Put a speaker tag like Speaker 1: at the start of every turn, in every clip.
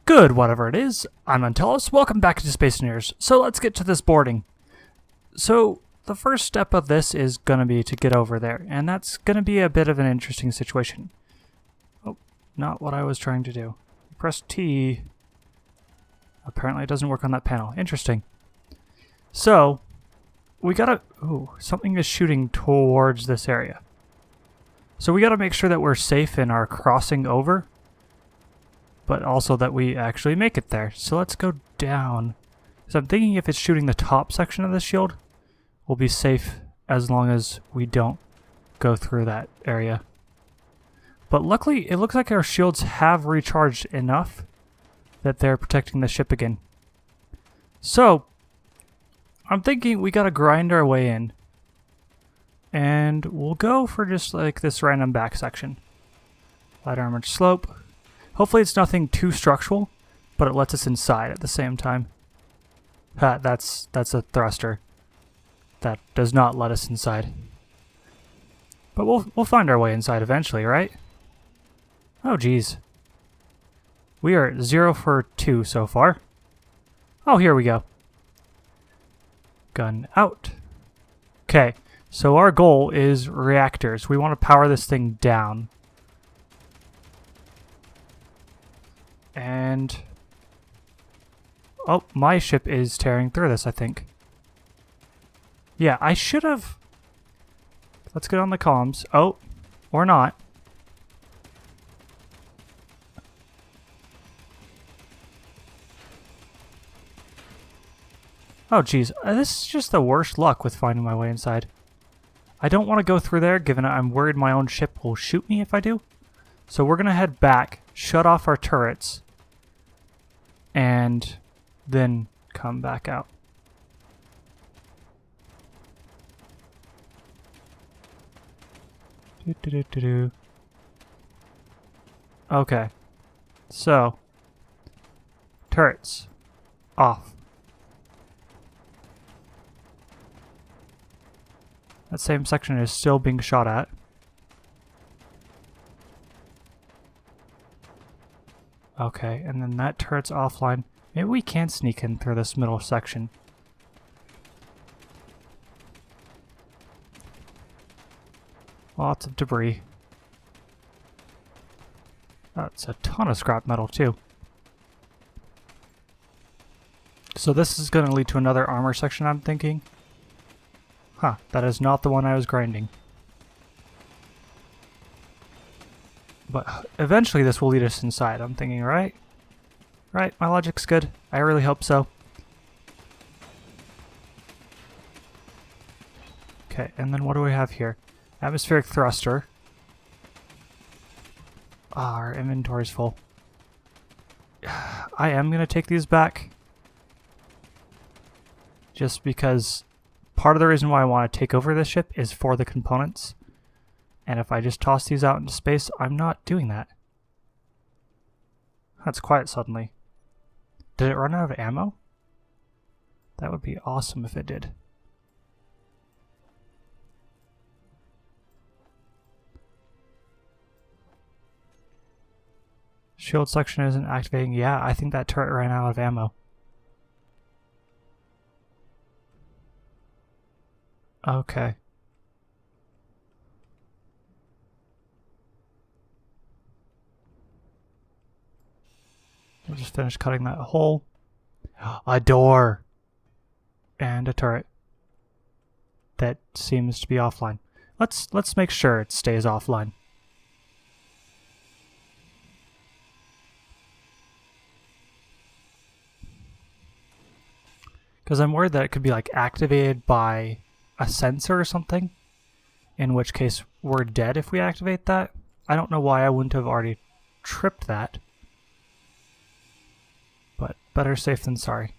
Speaker 1: Good, whatever it is. I'm Antalous. Welcome back to Space Engineers. So let's get to this boarding. So the first step of this is going to be to get over there, and that's going to be a bit of an interesting situation. Oh, not what I was trying to do. Press T. Apparently it doesn't work on that panel. Interesting. So we gotta... Ooh, something is shooting towards this area. So we gotta make sure that we're safe in our crossing over, but also that we actually make it there. So let's go down. So I'm thinking if it's shooting the top section of the shield, we'll be safe as long as we don't go through that area. But luckily, it looks like our shields have recharged enough that they're protecting the ship again. So I'm thinking we gotta grind our way in. And we'll go for just like this random back section. Light armored slope. Hopefully it's nothing too structural, but it lets us inside at the same time. Ha, that's a thruster. That does not let us inside. But we'll find our way inside eventually, right? Oh geez. We are 0 for 2 so far. Oh, here we go. Gun out. Okay, so our goal is reactors. We want to power this thing down. And... oh, my ship is tearing through this, I think. Yeah, I should have... Let's get on the comms. Oh, or not. Oh, geez. This is just the worst luck with finding my way inside. I don't want to go through there, given I'm worried my own ship will shoot me if I do. So we're going to head back, shut off our turrets, and then come back out. Okay. So, turrets off. That same section is still being shot at. Okay, and then that turret's offline. Maybe we can sneak in through this middle section. Lots of debris. That's a ton of scrap metal too. So this is going to lead to another armor section, I'm thinking. Huh, that is not the one I was grinding. But eventually this will lead us inside, I'm thinking, right? Right, my logic's good. I really hope so. Okay, and then what do we have here? Atmospheric thruster. Ah, our inventory's full. I am going to take these back. Just because part of the reason why I want to take over this ship is for the components. And if I just toss these out into space, I'm not doing that. That's quiet suddenly. Did it run out of ammo? That would be awesome if it did. Shield section isn't activating. Yeah, I think that turret ran out of ammo. Okay. We'll just finish cutting that hole. A door! And a turret. That seems to be offline. Let's make sure it stays offline. Because I'm worried that it could be like activated by a sensor or something. In which case we're dead if we activate that. I don't know why I wouldn't have already tripped that. But better safe than sorry.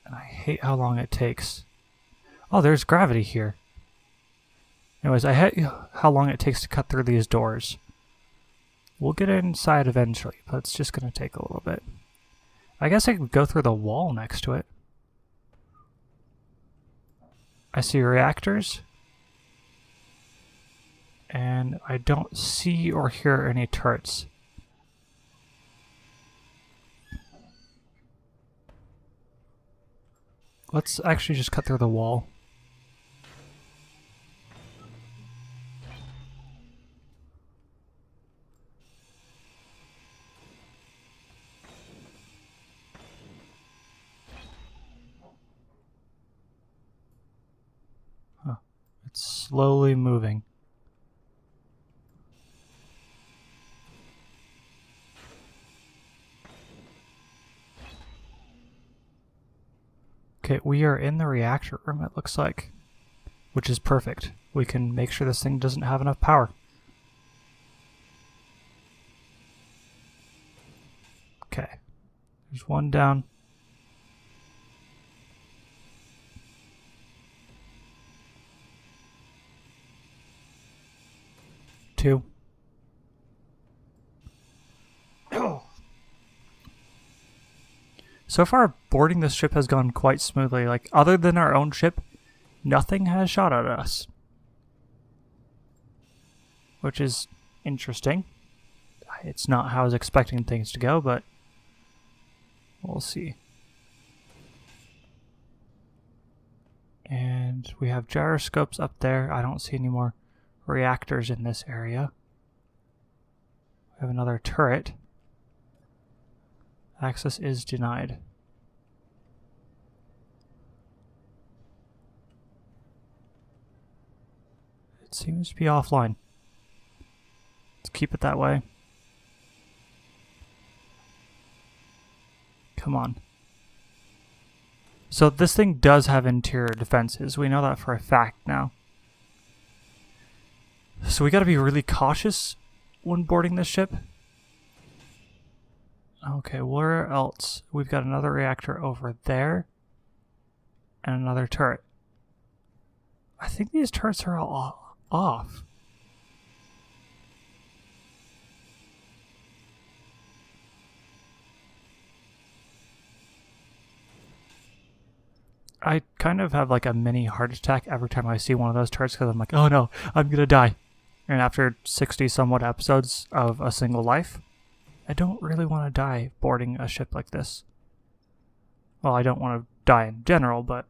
Speaker 1: And I hate how long it takes. Oh, there's gravity here. Anyways, I hate how long it takes to cut through these doors. We'll get inside eventually, but it's just going to take a little bit. I guess I could go through the wall next to it. I see reactors. And I don't see or hear any turrets. Let's actually just cut through the wall. Huh. It's slowly moving. Okay, we are in the reactor room, it looks like, which is perfect. We can make sure this thing doesn't have enough power. Okay, there's one down. Two. So far, boarding this ship has gone quite smoothly. Like, other than our own ship, nothing has shot at us. Which is interesting. It's not how I was expecting things to go, but we'll see. And we have gyroscopes up there. I don't see any more reactors in this area. We have another turret. Access is denied. It seems to be offline. Let's keep it that way. Come on. So this thing does have interior defenses. We know that for a fact now. So we gotta be really cautious when boarding this ship. Okay, where else? We've got another reactor over there. And another turret. I think these turrets are all off. I kind of have like a mini heart attack every time I see one of those turrets because I'm like, oh no, I'm gonna die. And after 60 somewhat episodes of A Single Life, I don't really want to die boarding a ship like this. Well, I don't want to die in general, but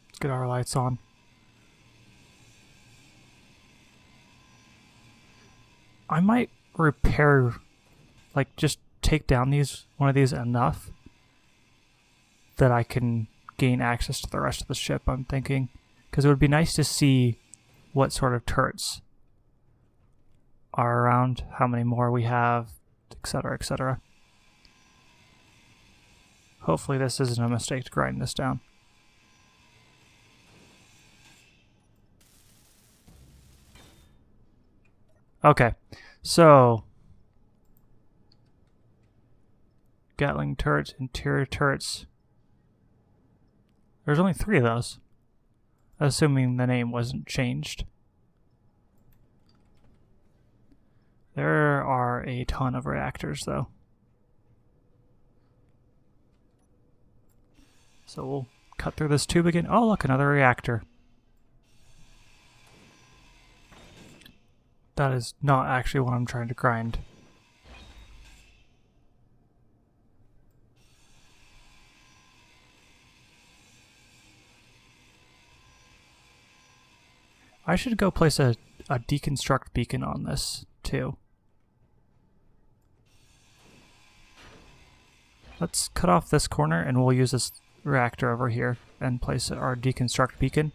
Speaker 1: let's get our lights on. I might repair, like just take down one of these enough that I can gain access to the rest of the ship, I'm thinking. Because it would be nice to see what sort of turrets are around, how many more we have, etc., etc. Hopefully this isn't a mistake to grind this down. Okay, so Gatling turrets, interior turrets. There's only 3 of those, assuming the name wasn't changed. There are a ton of reactors, though. So we'll cut through this tube again. Oh, look, another reactor. That is not actually what I'm trying to grind. I should go place a deconstruct beacon on this, too. Let's cut off this corner and we'll use this reactor over here and place our deconstruct beacon.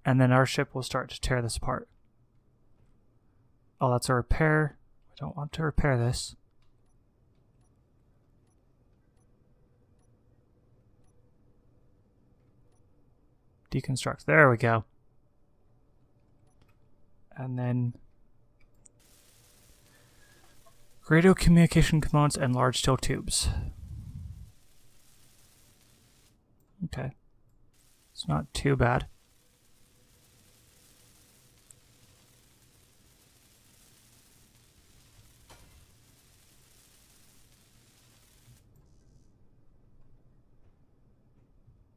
Speaker 1: And then our ship will start to tear this apart. Oh, that's a repair. I don't want to repair this. Deconstruct. There we go. And then radio communication components and large steel tubes. Okay. It's not too bad.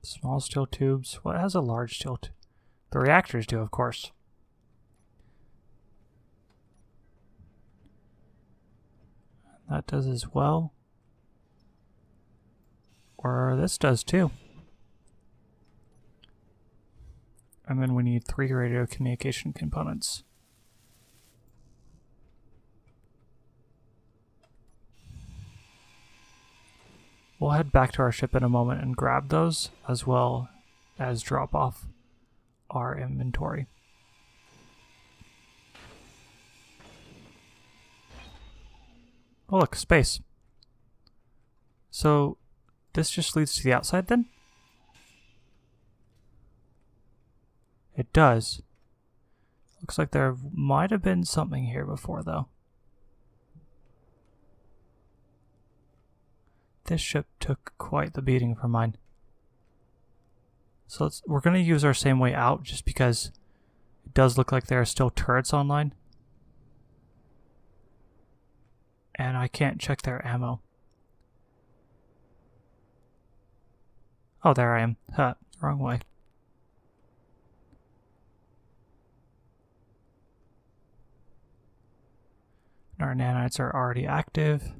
Speaker 1: Small steel tubes. Well, it has a large steel tube. The reactors do, of course. That does as well. Or this does too. And then we need 3 radio communication components. We'll head back to our ship in a moment and grab those, as well as drop off our inventory. Oh look, space. So this just leads to the outside then? It does. Looks like there might have been something here before though. This ship took quite the beating from mine. So we're going to use our same way out just because it does look like there are still turrets online. And I can't check their ammo. Oh, there I am. Huh, wrong way. Our nanites are already active.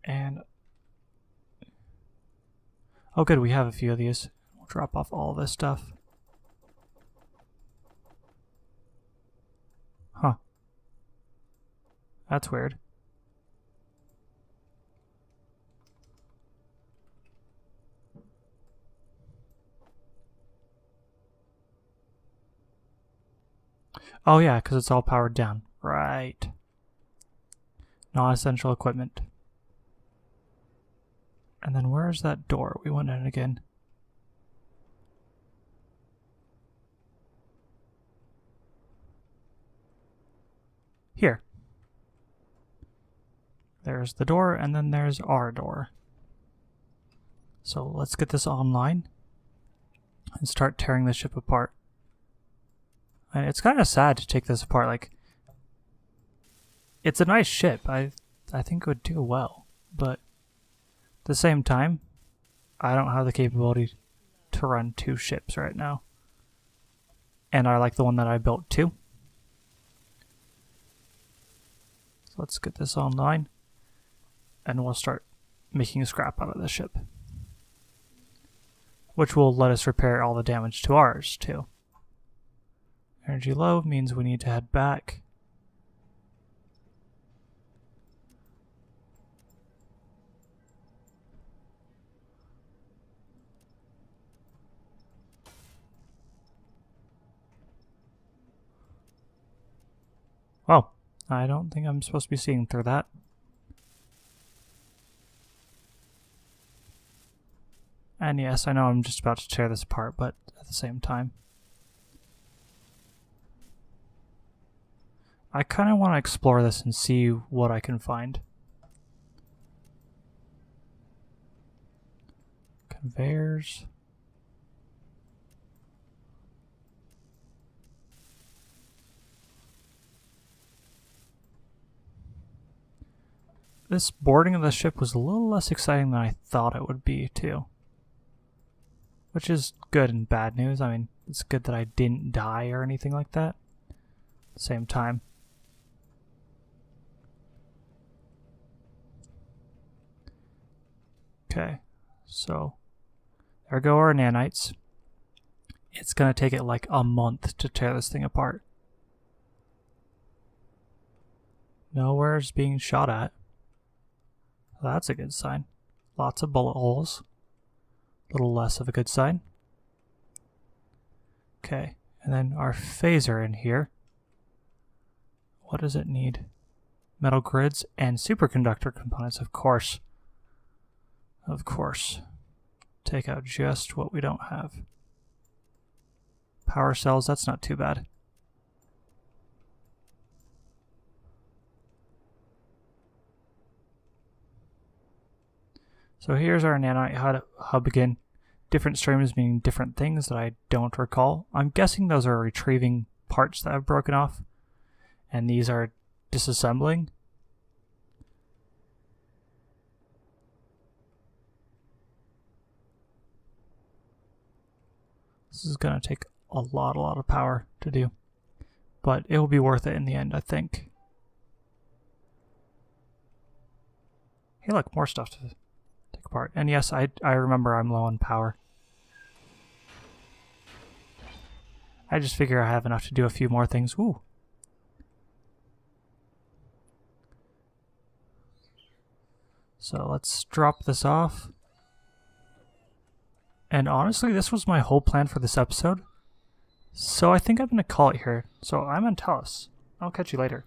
Speaker 1: And oh good, we have a few of these. We'll drop off all this stuff. Huh. That's weird. Oh yeah, because it's all powered down. Right. Non-essential equipment. And then where's that door? We went in again. Here. There's the door, and then there's our door. So let's get this online and start tearing the ship apart. And it's kind of sad to take this apart. Like, it's a nice ship. I think it would do well, but at the same time, I don't have the capability to run 2 ships right now. And I like the one that I built too. So let's get this online. And we'll start making scrap out of this ship. Which will let us repair all the damage to ours too. Energy low means we need to head back. Oh, I don't think I'm supposed to be seeing through that. And yes, I know I'm just about to tear this apart, but at the same time, I kind of want to explore this and see what I can find. Conveyors. This boarding of the ship was a little less exciting than I thought it would be, too. Which is good and bad news. I mean, it's good that I didn't die or anything like that. At the same time. Okay, so there go our nanites. It's going to take it like a month to tear this thing apart. Nowhere's being shot at. Well, that's a good sign. Lots of bullet holes. A little less of a good sign. Okay, and then our phaser in here. What does it need? Metal grids and superconductor components, of course. Of course. Take out just what we don't have. Power cells, that's not too bad. So here's our nanite hub again. Different streams meaning different things that I don't recall. I'm guessing those are retrieving parts that I've broken off. And these are disassembling. This is going to take a lot of power to do. But it will be worth it in the end, I think. Hey, look, more stuff to take apart. And yes, I remember I'm low on power. I just figure I have enough to do a few more things. Ooh. So let's drop this off. And honestly, this was my whole plan for this episode. So I think I'm going to call it here. So I'm Antalous. I'll catch you later.